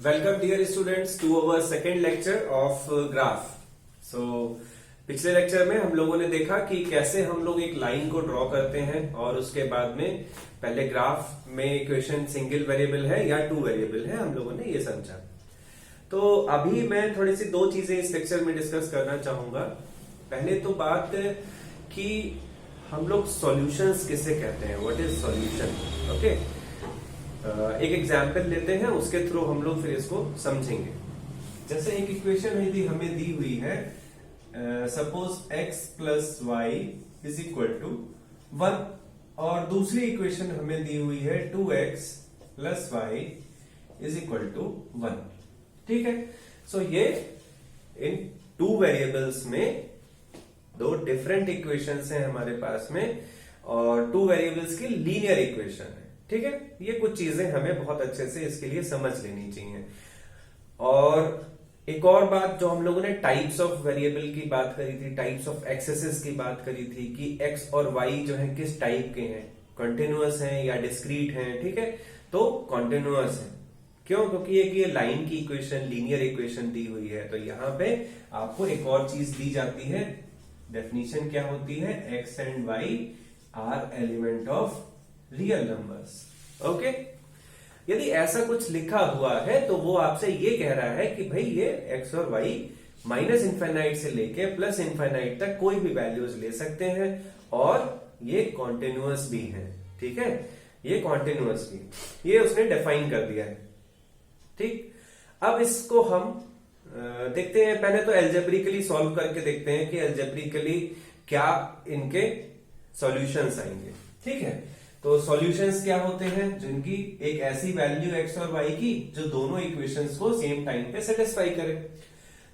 Welcome dear students to our second lecture of graph. So पिछले lecture में हम लोगों ने देखा कि कैसे हम लोग एक लाइन को ड्रॉ करते हैं और उसके बाद में पहले ग्राफ में इक्वेशन सिंगल वेरिएबल है या टू वेरिएबल है, हम लोगों ने ये समझा। तो अभी मैं थोड़ी सी दो चीजें इस लेक्चर में डिस्कस करना चाहूंगा। पहले तो बात कि हम लोग सॉल्यूशंस किसे कहते हैं, व्हाट इज सॉल्यूशन। ओके, एक एग्जाम्पल लेते हैं, उसके थ्रू हम लोग फिर इसको समझेंगे। जैसे एक इक्वेशन यदि हमें दी हुई है, suppose x plus y is equal to 1 और दूसरी इक्वेशन हमें दी हुई है 2x plus y is equal to 1। ठीक है, सो ये इन टू वेरिएबल्स में दो डिफरेंट इक्वेशंस हैं हमारे पास में और टू वेरिएबल्स की लीनियर इक्वेशन है। ठीक है, ये कुछ चीजें हमें बहुत अच्छे से इसके लिए समझ लेनी चाहिए। और एक और बात जो हम लोगों ने टाइप्स ऑफ वेरिएबल की बात करी थी, टाइप्स ऑफ एक्सेसेस की बात करी थी कि एक्स और वाई जो है किस टाइप के हैं, कॉन्टिन्यूअस हैं या डिस्क्रीट हैं। ठीक है, तो कॉन्टिन्यूअस है। क्यों? क्योंकि ये लाइन की इक्वेशन लीनियर इक्वेशन दी हुई है। तो यहां पे आपको एक और चीज दी जाती है, डेफिनेशन क्या होती है, x and y are element of real numbers. Okay, यदि ऐसा कुछ लिखा हुआ है तो वो आपसे ये कह रहा है कि भाई ये एक्स और वाई माइनस इनफाइनाइट से लेके प्लस इनफाइनाइट तक कोई भी वैल्यूज ले सकते हैं और ये कॉन्टिन्यूअस भी है। ठीक है, ये कॉन्टिन्यूअस भी, ये उसने डिफाइन कर दिया है। ठीक, अब इसको हम देखते हैं। पहले तो एल्जेब्रिकली सॉल्व करके देखते हैं कि एल्जेब्रिकली क्या इनके सॉल्यूशंस आएंगे। ठीक है, तो सॉल्यूशंस क्या होते हैं, जिनकी एक ऐसी वैल्यू एक्स और वाई की जो दोनों इक्वेशंस को सेम टाइम पे सेटिस्फाई करे।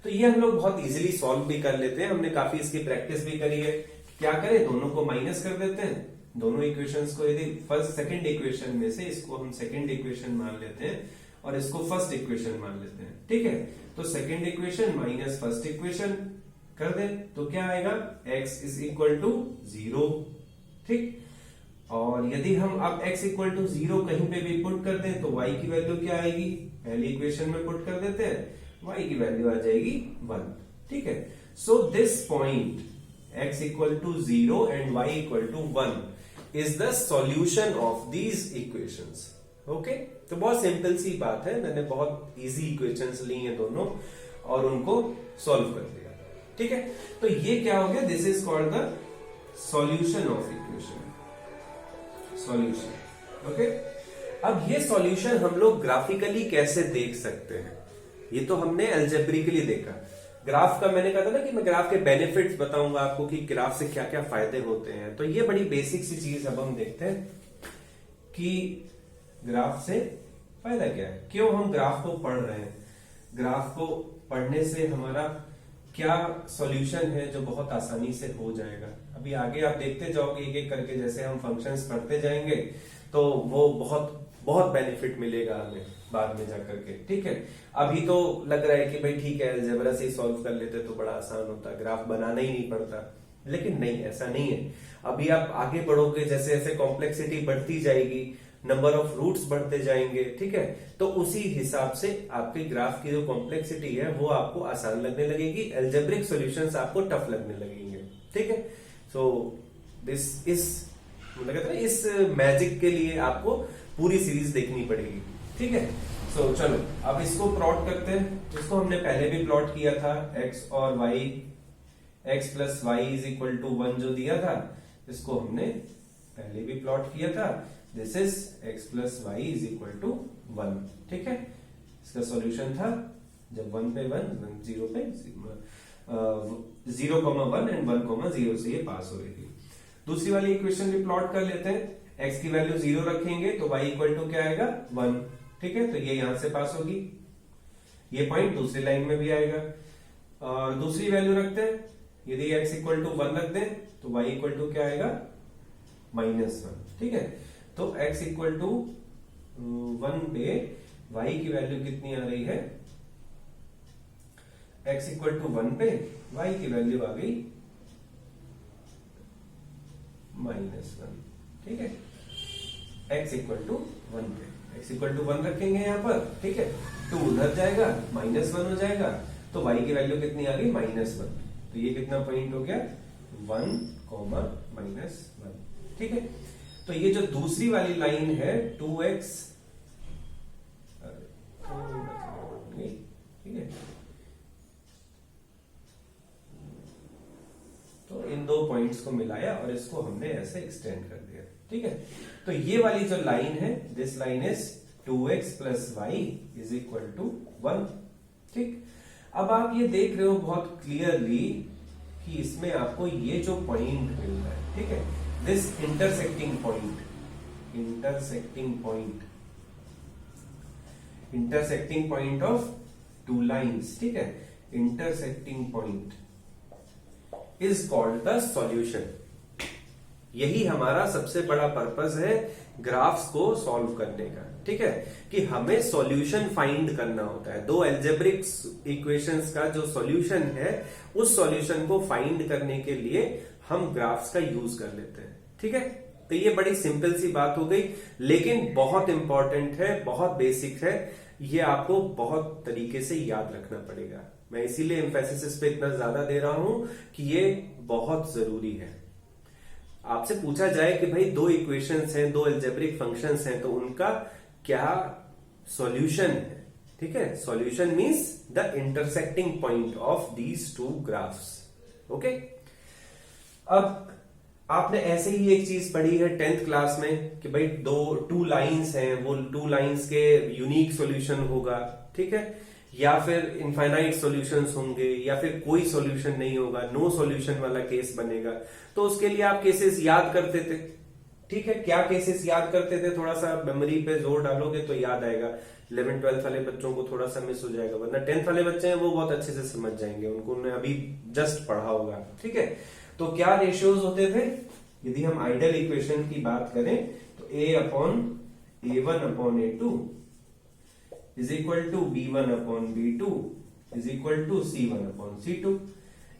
तो ये हम लोग बहुत इजीली सॉल्व भी कर लेते हैं, हमने काफी इसकी प्रैक्टिस भी करी है। क्या करें, दोनों को माइनस कर देते हैं, दोनों इक्वेशंस को, यदि फर्स्ट सेकंड इक्वेशन में से इसको हम सेकंड इक्वेशन मान लेते हैं और इसको फर्स्ट इक्वेशन मान लेते हैं। ठीक है, तो second equation minus first equation कर दें तो क्या आएगा, x इज इक्वल टू 0। ठीक, और यदि हम अब x इक्वल टू 0 कहीं पे भी पुट कर दें तो y की वैल्यू क्या आएगी, पहली इक्वेशन में पुट कर देते हैं, y की वैल्यू आ जाएगी 1। ठीक है, so this point x equal to 0 and y equal to 1 is the solution of these equations. Okay, तो बहुत सिंपल सी बात है, मैंने बहुत इजी इक्वेशंस ली हैं दोनों और उनको सॉल्व कर दिया। ठीक है, तो ये क्या हो गया, this is called the solution of equation, solution. Okay, अब ये सॉल्यूशन हम लोग ग्राफिकली कैसे देख सकते हैं, ये तो हमने अलजेब्रिकली देखा। ग्राफ का मैंने कहा था ना कि मैं ग्राफ के बेनिफिट्स बताऊंगा आपको कि ग्राफ से क्या क्या फायदे होते हैं। तो ये बड़ी बेसिक सी चीज अब हम देखते हैं कि ग्राफ से फायदा क्या है, क्यों हम ग्राफ को पढ़ रहे हैं, ग्राफ को पढ़ने से हमारा क्या सॉल्यूशन है जो बहुत आसानी से हो जाएगा। अभी आगे आप देखते जाओगे एक एक करके, जैसे हम फंक्शंस पढ़ते जाएंगे तो वो बहुत बहुत बेनिफिट मिलेगा हमें बाद में जाकर के। ठीक है, अभी तो लग रहा है कि भाई ठीक है अलजेब्रा से ही सॉल्व कर लेते तो बड़ा आसान होता, ग्राफ बनाना ही नहीं पड़ता, लेकिन नहीं, ऐसा नहीं है। अभी आप आगे बढ़ोगे, जैसे जैसे कॉम्प्लेक्सिटी बढ़ती जाएगी, नंबर ऑफ रूट्स बढ़ते जाएंगे। ठीक है, तो उसी हिसाब से आपके ग्राफ की जो कॉम्प्लेक्सिटी है वो आपको आसान लगने लगेगी, एल्जेब्रिक सॉल्यूशंस आपको टफ लगने लगेंगे। ठीक है, सो दिस इस मतलब इस मैजिक के लिए आपको पूरी सीरीज देखनी पड़ेगी। ठीक है, सो चलो अब इसको प्लॉट करते हैं। इसको हमने पहले भी प्लॉट किया था, एक्स और y, x plus y is equal to 1 जो दिया था, इसको हमने पहले भी प्लॉट किया था। This is x plus y is equal to 1। ठीक है, इसका सॉल्यूशन था जब 1 पे 1, 0 पे 0,1 एंड 1,0 से ये पास हो रही थी। दूसरी वाली इक्वेशन भी प्लॉट कर लेते हैं, x की वैल्यू 0 रखेंगे तो y इक्वल टू क्या आएगा, 1। ठीक है, तो ये यहां से पास होगी, ये पॉइंट दूसरी लाइन में भी आएगा। और दूसरी वैल्यू रखते हैं, यदि x इक्वल टू 1 रख दें तो y इक्वल टू क्या आएगा, -1। ठीक है, तो x इक्वल टू 1 पे y की वैल्यू कितनी आ रही है, x इक्वल टू 1 पे y की वैल्यू आ गई -1। ठीक है, x इक्वल टू 1 पे x इक्वल टू 1 रखेंगे यहाँ पर, ठीक है, 2 उधर जाएगा, -1 हो जाएगा, तो y की वैल्यू कितनी आ गई, -1। तो ये कितना पॉइंट हो गया, 1, -1, ठीक है। तो ये जो दूसरी वाली लाइन है 2x, ठीक है, तो इन दो पॉइंट्स को मिलाया और इसको हमने ऐसे एक्सटेंड कर दिया, ठीक है। तो ये वाली जो लाइन है, this line is 2x + y = 1, ठीक। अब आप ये देख रहे हो बहुत क्लियरली कि इसमें आपको ये जो पॉइंट मिल रहा है, ठीक है, this intersecting point of two lines, ठीक है, intersecting point is called the solution. यही हमारा सबसे बड़ा पर्पस है ग्राफ्स को सॉल्व करने का, ठीक है, कि हमें सॉल्यूशन फाइंड करना होता है। दो एल्जेब्रिक इक्वेशंस का जो सॉल्यूशन है, उस सॉल्यूशन को फाइंड करने के लिए हम ग्राफ्स का यूज कर लेते हैं, ठीक है। तो ये बड़ी सिंपल सी बात हो गई, लेकिन बहुत इंपॉर्टेंट है, बहुत बेसिक है, ये आपको बहुत तरीके से याद रखना पड़ेगा। मैं इसीलिए एम्फेसिस इस पे इतना ज्यादा दे रहा हूं कि ये बहुत जरूरी है। आपसे पूछा जाए कि भाई दो इक्वेशंस हैं, दो एल्जेब्रिक फंक्शंस हैं, तो उनका क्या सॉल्यूशन है, ठीक है। Solution means the intersecting point of these two graphs, okay. अब आपने ऐसे ही एक चीज पढ़ी है 10th क्लास में कि भाई टू लाइंस हैं, वो टू लाइंस के यूनिक सॉल्यूशन होगा, ठीक है, या फिर इनफाइनाइट सॉल्यूशंस होंगे, या फिर कोई सॉल्यूशन नहीं होगा, नो सॉल्यूशन वाला केस बनेगा। तो उसके लिए आप केसेस याद करते थे, ठीक है। क्या केसेस याद करते थे, थोड़ा सा मेमोरी पे जोर डालोगे तो याद आएगा। 11th 12th वाले बच्चों को थोड़ा सा मिस हो जाएगा, वरना 10th वाले बच्चे हैं वो बहुत अच्छे से समझ जाएंगे, उनको अभी जस्ट पढ़ा होगा, ठीक है। तो क्या रेशियोज होते थे, यदि हम आइडियल इक्वेशन की बात करें तो a/a1/a2 is equal to b1/b2 is equal to c1/c2,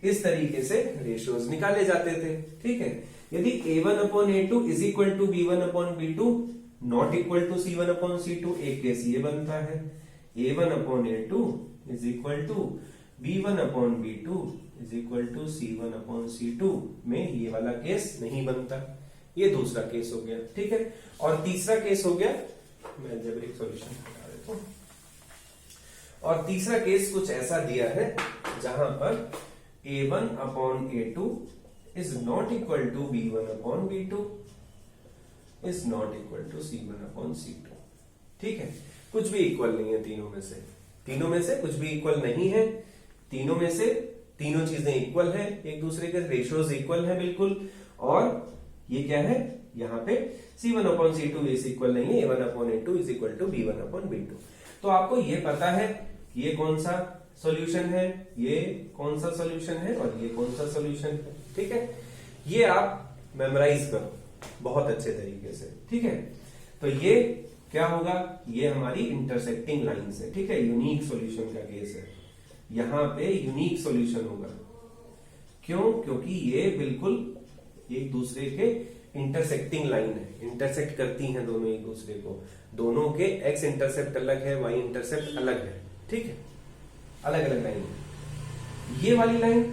इस तरीके से रेशियोज निकाले जाते थे, ठीक है। यदि a1/a2 is equal to b1/b2 not equal to c1/c2, एक केस ये बनता है, a1/a2 is equal to b1/b2 is equal to c1/c2 में ये वाला केस नहीं बनता। ये दूसरा केस हो गया, ठीक है। और तीसरा केस हो गया, मैं अलजेब्रिक सॉल्यूशन बता देता हूं, और तीसरा केस कुछ ऐसा दिया है जहां पर a1/a2 is not equal to b1/b2 is not equal to c1/c2, ठीक है। कुछ भी इक्वल नहीं है तीनों में से कुछ भी इक्वल नहीं है। तीनों में से तीनों चीजें इक्वल है, एक दूसरे के रेशियोज इक्वल है बिल्कुल। और ये क्या है, यहाँ पे c1/c2 इज इक्वल नहीं है, a1/a2 is equal to b1/b2। तो आपको ये पता है ये कौन सा सॉल्यूशन है, ये कौन सा सॉल्यूशन है, और ये कौन सा सॉल्यूशन है, ठीक है। ये आप मेमोराइज करो बहुत अच्छे तरीके से, ठीक है। तो ये क्या होगा, ये हमारी इंटरसेक्टिंग लाइंस है, ठीक है, यूनिक सॉल्यूशन का केस है। यहां पे यूनिक सॉल्यूशन होगा, क्यों, क्योंकि ये बिल्कुल एक दूसरे के इंटरसेक्टिंग लाइन है, इंटरसेक्ट करती हैं दोनों एक दूसरे को, दोनों के एक्स इंटरसेप्ट अलग है, वाई इंटरसेप्ट अलग है, ठीक है, अलग अलग लाइन है। ये वाली लाइन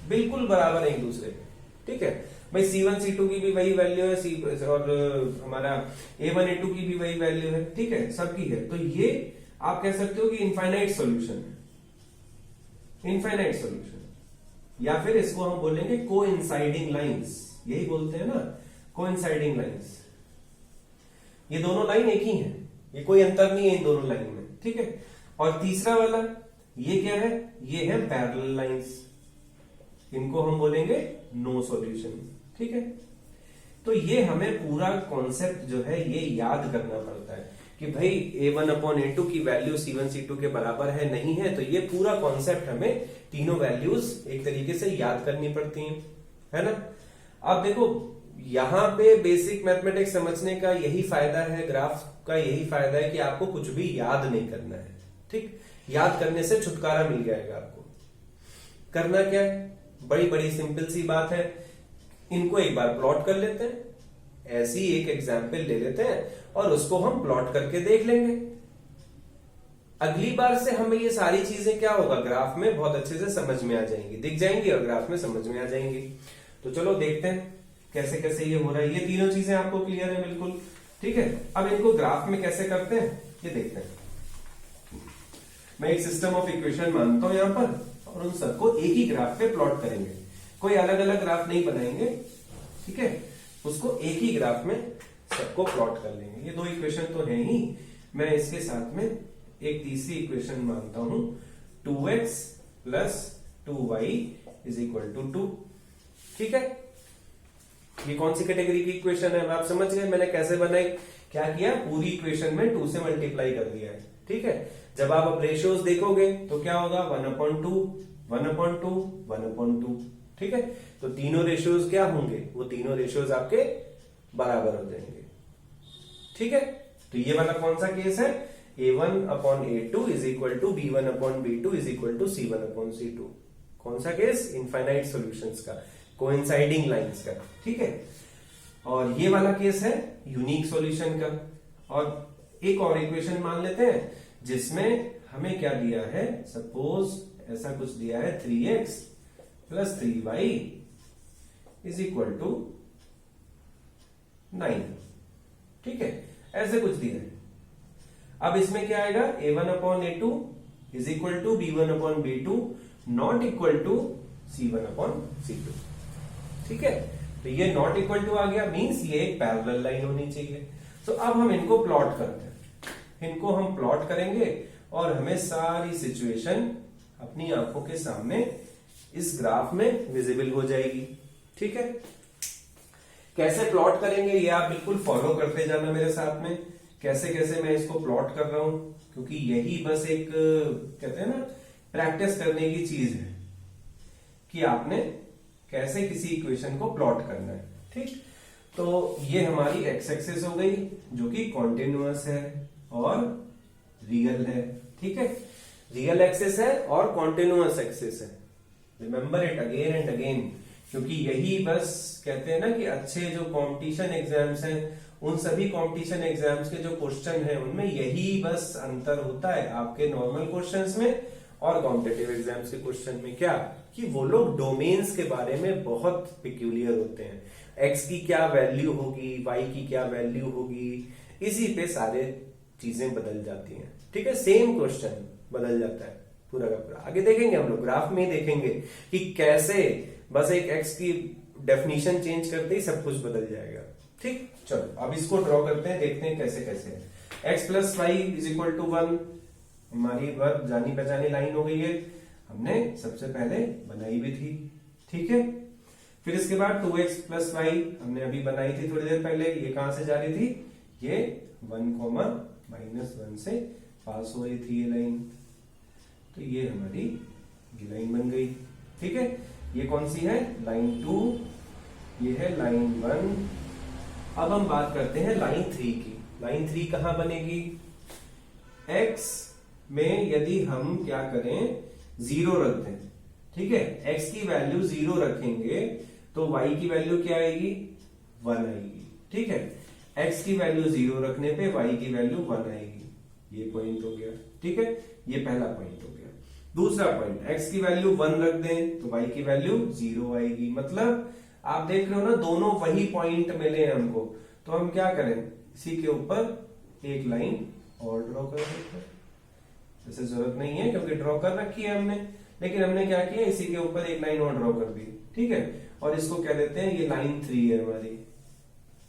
बिल्कुल बराबर है एक दूसरे के, ठीक है भाई। C1 C2 की भी वही वैल्यू है, और हमारा A1 A2 की भी वही वैल्यू है, ठीक है, सबकी है। तो ये आप कह सकते हो कि इनफाइनाइट सॉल्यूशन है, इनफाइनाइट सॉल्यूशन, या फिर इसको हम बोलेंगे कोइंसाइडिंग लाइंस, यही बोलते हैं ना, कोइंसाइडिंग लाइंस। ये दोनों लाइन एक ही है, ये कोई अंतर नहीं है इन दोनों लाइन में, ठीक है। और तीसरा वाला ये क्या है, ये है पैरेलल लाइंस, इनको हम बोलेंगे नो सॉल्यूशन, ठीक है। तो ये हमें पूरा कॉन्सेप्ट जो है ये याद करना पड़ता है कि भाई a1/a2 की वैल्यू c1 c2 के बराबर है नहीं है, तो ये पूरा कॉन्सेप्ट हमें तीनों वैल्यूज एक तरीके से याद करनी पड़ती हैं, है ना। अब देखो यहां पे बेसिक मैथमेटिक्स समझने का यही फायदा है, ग्राफ का यही फायदा है कि आपको कुछ भी याद नहीं करना है, ठीक। याद करने से छुटकारा मिल जाएगा आपको। करना क्या है, बड़ी बड़ी सिंपल सी बात है, इनको एक बार प्लॉट कर लेते हैं, ऐसी एक एग्जाम्पल ले लेते हैं और उसको हम प्लॉट करके देख लेंगे। अगली बार से हमें ये सारी चीजें क्या होगा, ग्राफ में बहुत अच्छे से समझ में आ जाएंगी, दिख जाएंगी और ग्राफ में समझ में आ जाएंगी। तो चलो देखते हैं कैसे कैसे ये हो रहा है। ये तीनों चीजें आपको क्लियर है बिल्कुल, ठीक है। अब इनको ग्राफ में कैसे करते हैं ये देखते हैं। मैं एक सिस्टम ऑफ इक्वेशन मानता हूं यहां पर और उन सबको एक ही ग्राफ पे प्लॉट करेंगे, कोई अलग अलग ग्राफ नहीं बनाएंगे, ठीक है। उसको एक ही ग्राफ में सबको प्लॉट कर लेंगे। ये दो इक्वेशन तो है ही, मैं इसके साथ में एक तीसरी इक्वेशन मानता हूं 2x plus 2y is equal to 2, ठीक है। ये कौन सी कैटेगरी की इक्वेशन है आप समझ गए मैंने कैसे बनाई, क्या किया, पूरी इक्वेशन में 2 से मल्टीप्लाई कर दिया है, ठीक है। जब आप अब रेशियोज देखोगे तो क्या होगा 1/2 1/2 1/2, ठीक है। तो तीनों रेशियोज क्या होंगे, वो तीनों रेशियोज आपके बराबर हो जाएंगे, ठीक है। तो ये वाला कौन सा केस है, a1/a2 is equal to b1/b2 is equal to c1/c2। कौन सा केस, इनफाइनाइट सॉल्यूशंस का, कोइंसाइडिंग लाइंस का, ठीक है। और ये वाला केस है यूनिक सॉल्यूशन का। और एक और इक्वेशन मान लेते हैं जिसमें हमें क्या दिया है, सपोज ऐसा कुछ दिया है 3x plus 3y is equal to 9, ठीक है, ऐसे कुछ दिया है। अब इसमें क्या आएगा, a1/a2 is equal to b1/b2 not equal to c1/c2, ठीक है। तो ये नॉट इक्वल टू आ गया, मींस ये एक पैरेलल लाइन होनी चाहिए। तो अब हम इनको प्लॉट करते हैं, इनको हम प्लॉट करेंगे और हमें सारी सिचुएशन अपनी आंखों के सामने इस ग्राफ में विजिबल हो जाएगी, ठीक है। कैसे प्लॉट करेंगे ये आप बिल्कुल फॉलो करते जाना मेरे साथ में, कैसे कैसे मैं इसको प्लॉट कर रहा हूं, क्योंकि यही बस एक कहते हैं ना प्रैक्टिस करने की चीज है कि आपने कैसे किसी इक्वेशन को प्लॉट करना है, ठीक। तो ये हमारी एक्स एक्सिस हो गई जो कि कॉन्टिन्यूअस है और रियल है, ठीक है। रियल एक्सिस है और कॉन्टिन्यूअस एक्सिस है, remember it again and again, क्योंकि यही बस कहते हैं ना कि अच्छे जो कंपटीशन एग्जाम्स हैं उन सभी कंपटीशन एग्जाम्स के जो क्वेश्चन हैं उनमें यही बस अंतर होता है आपके नॉर्मल क्वेश्चंस में और कॉम्पिटिटिव एग्जाम्स के क्वेश्चन में, क्या कि वो लोग डोमेन्स के बारे में बहुत पिक्यूलियर होते हैं। एक्स की क्या वैल्यू होगी, वाई की क्या वैल्यू होगी, इसी पे सारे चीजें बदल जाती हैं, ठीक है। सेम क्वेश्चन बदल जाता है पूरा का पूरा। आगे देखेंगे हम लोग ग्राफ में देखेंगे कि कैसे बस एक एक्स की डेफिनेशन चेंज करते ही सब कुछ बदल जाएगा, ठीक। चलो अब इसको ड्रॉ करते हैं, देखते हैं कैसे कैसे है। x plus y is equal to 1 हमारी बात जानी पहचानी लाइन हो गई है, हमने सबसे पहले बनाई भी थी, ठीक है। फिर इसके बाद 2x प्लस वाई हमने अभी बनाई थी थोड़ी देर पहले, ये कहां से जा रही थी, ये 1, -1 से पास हो रही थी ये लाइन, तो ये हमारी ये लाइन बन गई, ठीक है। ये कौन सी है, लाइन 2, ये है लाइन 1। अब हम बात करते हैं लाइन 3 की। लाइन 3 कहां बनेगी, x में यदि हम क्या करें 0 रख दें, ठीक है, x की वैल्यू 0 रखेंगे तो y की वैल्यू क्या आएगी, 1 आएगी, ठीक है। x की वैल्यू 0 रखने पे y की वैल्यू 1 आएगी, ये पॉइंट हो गया, ठीक है। ये पहला पॉइंट हो गया। दूसरा पॉइंट, x की वैल्यू 1 रख दें तो y की वैल्यू 0 आएगी, मतलब आप देख रहे हो ना दोनों वही पॉइंट मिले हैं हमको, तो हम क्या करें, इसी के ऊपर एक लाइन और ड्रॉ कर देते हैं। जैसे जरूरत नहीं है क्योंकि ड्रॉ कर रखी है हमने, लेकिन हमने क्या किया, इसी के ऊपर एक लाइन और ड्रॉ कर दी, ठीक है। और इसको कह देते हैं ये लाइन 3 है हमारी,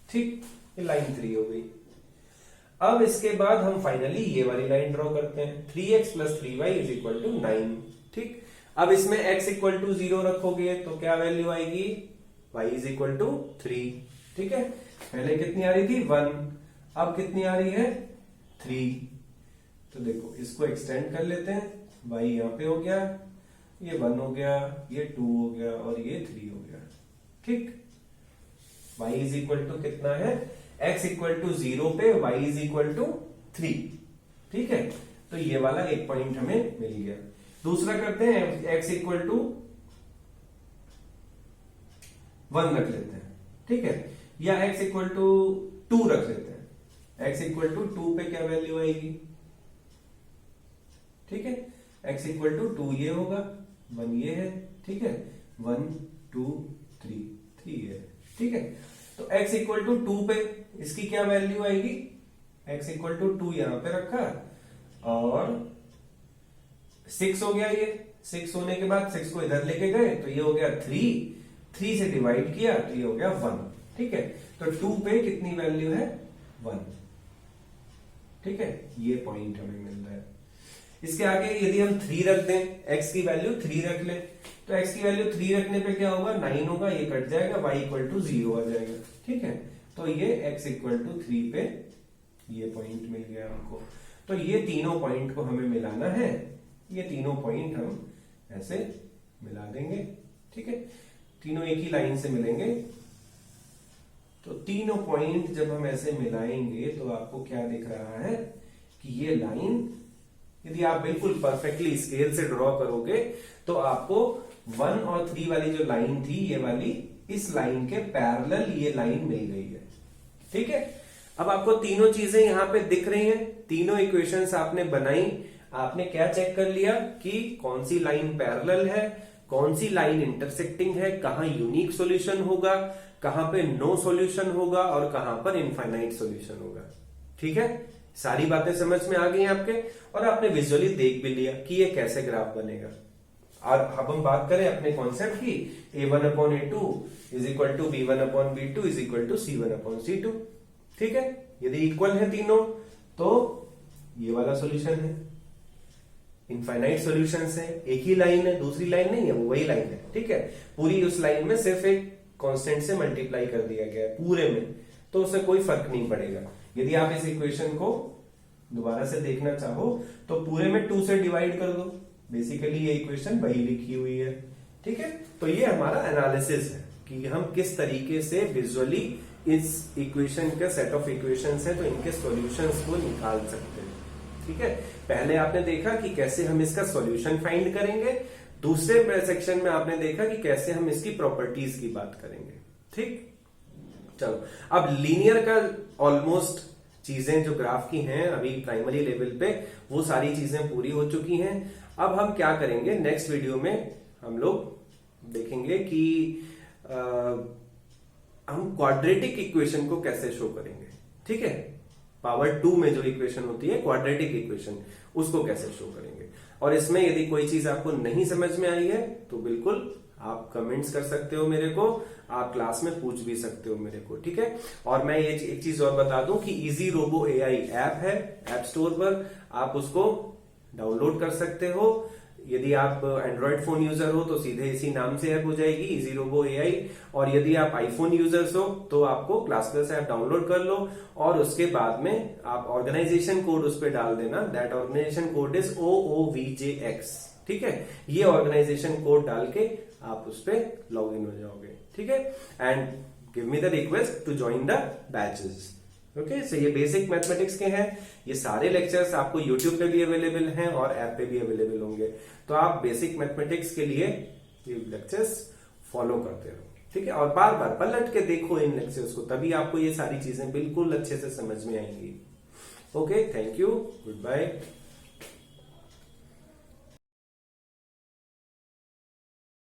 ठीक, ये लाइन 3 हो गई। अब इसके बाद हम फाइनली ये वाली लाइन ड्रॉ करते हैं, 3x plus 3y is equal to 9, ठीक। अब इसमें x इक्वल टू 0 रखोगे तो क्या वैल्यू आएगी, y इज इक्वल टू 3, ठीक है। पहले कितनी आ रही थी 1, अब कितनी आ रही है 3। तो देखो इसको एक्सटेंड कर लेते हैं, y यहां पे हो गया, ये 1 हो गया, ये 2 हो गया और ये 3 हो गया, ठीक। y इज इक्वल टू कितना है, x इक्वल टू 0 पे y इज इक्वल टू 3, ठीक है। तो ये वाला एक पॉइंट हमें मिल गया। दूसरा करते हैं x इक्वल टू 1 रख लेते हैं, ठीक है। या x इक्वल टू 2 रख लेते हैं। x इक्वल टू 2 पे क्या वैल्यू आएगी, ठीक है, x इक्वल टू 2 ये होगा, 1 ये है, ठीक है, 1 2 3 3 है, ठीक है। तो x इक्वल टू 2 पे इसकी क्या वैल्यू आएगी, x इक्वल टू 2 यहां पे रखा और 6 हो गया, ये 6 होने के बाद 6 को इधर लेके गए तो ये हो गया 3 से डिवाइड किया तो ये हो गया 1, ठीक है। तो 2 पे कितनी वैल्यू है, 1, ठीक है, ये पॉइंट हमें मिल रहा है। इसके आगे यदि हम 3 रख दें, x की वैल्यू 3 रख ले, तो x की वैल्यू 3 रखने पे क्या होगा, 9 होगा, ये कट जाएगा, y इक्वल टू 0 आ जाएगा, ठीक है। तो ये x इक्वल टू 3 पे ये पॉइंट मिल गया हमको। तो ये तीनों पॉइंट को हमें मिलाना है, ये तीनों पॉइंट हम ऐसे मिला देंगे, ठीक है, तीनों एक ही लाइन से मिलेंगे। तो तीनों पॉइंट जब हम ऐसे मिलाएंगे तो आपको क्या दिख रहा है कि ये लाइन यदि आप बिल्कुल परफेक्टली स्केल से ड्रॉ करोगे तो आपको 1 और 3 वाली जो लाइन थी, ये वाली इस लाइन के पैरेलल ये लाइन मिल गई है, ठीक है। अब आपको तीनों चीजें यहां पे दिख रही हैं, तीनों इक्वेशंस आपने बनाई, आपने क्या चेक कर लिया कि कौन सी लाइन पैरेलल है, कौन सी लाइन इंटरसेक्टिंग है, कहां यूनिक सॉल्यूशन होगा, कहां पे नो सॉल्यूशन होगा और कहां पर इनफाइनाइट सॉल्यूशन होगा, ठीक है। सारी बातें समझ में आ गई आपके और आपने विजुअली देख भी लिया कि ये कैसे ग्राफ बनेगा। और अब हम बात करें अपने कॉन्सेप्ट की, a1/a2 is equal to b1/b2 is equal to c1/c2, ठीक है। यदि इक्वल है तीनों तो ये वाला सॉल्यूशन है, इनफाइनाइट सॉल्यूशंस है, एक ही लाइन है, दूसरी लाइन नहीं है, वो वही लाइन है, ठीक है। पूरी उस लाइन में सिर्फ एक कांस्टेंट से मल्टीप्लाई कर दिया गया है पूरे में, तो उससे कोई फर्क नहीं पड़ेगा। यदि आप इस इक्वेशन को दोबारा से देखना चाहो तो पूरे में 2 से डिवाइड कर दो, बेसिकली ये इक्वेशन वही लिखी हुई है, ठीक है। तो ये हमारा एनालिसिस है कि हम किस तरीके से विजुअली इस इक्वेशन का सेट ऑफ इक्वेशंस है तो इनके सॉल्यूशंस को निकाल सकते हैं, ठीक है। पहले आपने देखा कि कैसे हम इसका सॉल्यूशन फाइंड करेंगे, दूसरे सेक्शन में आपने देखा कि कैसे हम इसकी प्रॉपर्टीज की बात करेंगे, ठीक। चलो, अब लीनियर का ऑलमोस्ट चीजें जो ग्राफ की हैं अभी प्राइमरी लेवल पे वो सारी चीजें पूरी हो चुकी हैं। अब हम क्या करेंगे, नेक्स्ट वीडियो में हम लोग देखेंगे कि हम क्वाड्रेटिक इक्वेशन को कैसे शो करेंगे, ठीक है। पावर 2 में जो इक्वेशन होती है क्वाड्रेटिक इक्वेशन, उसको कैसे शो करेंगे। और इसमें यदि कोई चीज आपको नहीं समझ में आई है तो बिल्कुल आप कमेंट्स कर सकते हो मेरे को, आप क्लास में पूछ भी सकते हो मेरे को, ठीक है। और मैं ये एक चीज और बता दूं कि इजी रोबो एआई ऐप है ऐप स्टोर पर, आप उसको डाउनलोड कर सकते हो। यदि आप एंड्रॉइड फोन यूजर हो तो सीधे इसी नाम से ऐप हो जाएगी, इजी रोबो एआई। और यदि आप आईफोन यूजर्स हो तो आपको क्लास प्लस ऐप डाउनलोड कर लो और उसके बाद में आप ऑर्गेनाइजेशन कोड उस पर डाल देना, that organisation code is OOVJX, ठीक है। ये ऑर्गेनाइजेशन कोड डाल के आप उस पर लॉग इन हो जाओगे, ठीक है। And give me the request to join the batches, okay. So ये बेसिक मैथमेटिक्स के हैं, ये सारे लेक्चर्स आपको यूट्यूब पे भी अवेलेबल हैं और ऐप पे भी अवेलेबल होंगे, तो आप बेसिक मैथमेटिक्स के लिए ये लेक्चर्स फॉलो करते रहो, ठीक है। और बार बार पलट के देखो इन लेक्चर्स को, तभी आपको ये सारी चीजें बिल्कुल अच्छे से समझ में आएंगी। Okay, thank you, good bye.